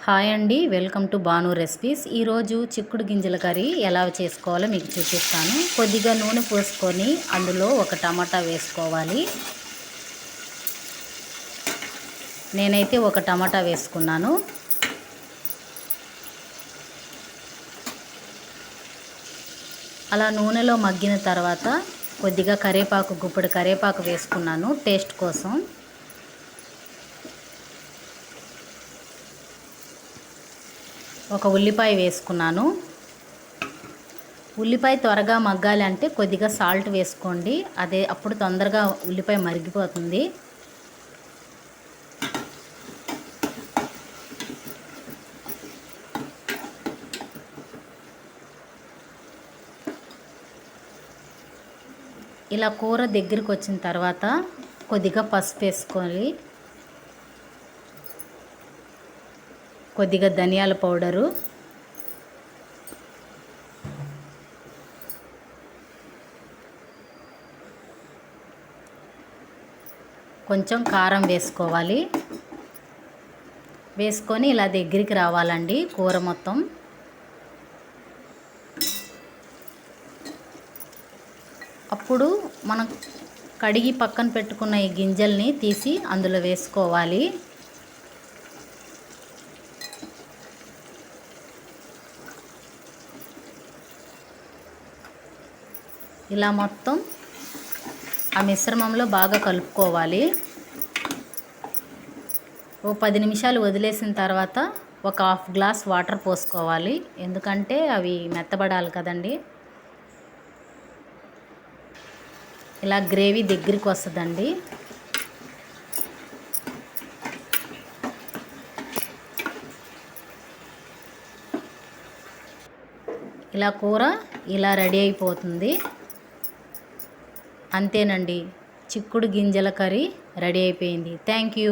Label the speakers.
Speaker 1: Hi అండి, welcome to Banu recipes. ఈరోజు చిక్కుడు గింజల కర్రీ ఎలా చేసుకోవాలో మీకు చూపిస్తాను. కొద్దిగా నూనె పోసుకొని అందులో ఒక టమాటా వేసుకోవాలి. నేనైతే ఒక టమాటా వేసుకున్నాను. అలా నూనెలో మగ్గిన తర్వాత కొద్దిగా గుప్పెడు కరివేపాకు వేసుకున్నాను టేస్ట్ కోసం. ఒక ఉల్లిపాయ వేసుకున్నాను. ఉల్లిపాయ త్వరగా మగ్గాలి అంటే కొద్దిగా సాల్ట్ వేసుకోండి, అప్పుడు తొందరగా ఉల్లిపాయ మరిగిపోతుంది. ఇలా కూర దగ్గరికి వచ్చిన తర్వాత కొద్దిగా పసుపు వేసుకోవాలి, కొద్దిగా ధనియాల పౌడరు, కొంచెం కారం వేసుకోవాలి. వేసుకొని ఇలా దగ్గరికి రావాలండి కూర మొత్తం. అప్పుడు మనం కడిగి పక్కన పెట్టుకున్న ఈ గింజల్ని తీసి అందులో వేసుకోవాలి. ఇలా మొత్తం ఆ మిశ్రమంలో బాగా కలుపుకోవాలి. ఓ 10 నిమిషాలు వదిలేసిన తర్వాత ఒక హాఫ్ గ్లాస్ వాటర్ పోసుకోవాలి, ఎందుకంటే అవి మెత్తబడాలి కదండి. ఇలా గ్రేవీ దగ్గరికి వస్తుందండి. ఇలా కూర ఇలా రెడీ అయిపోతుంది. అంతేనండి, చిక్కుడు గింజల కర్రీ రెడీ అయిపోయింది. Thank you.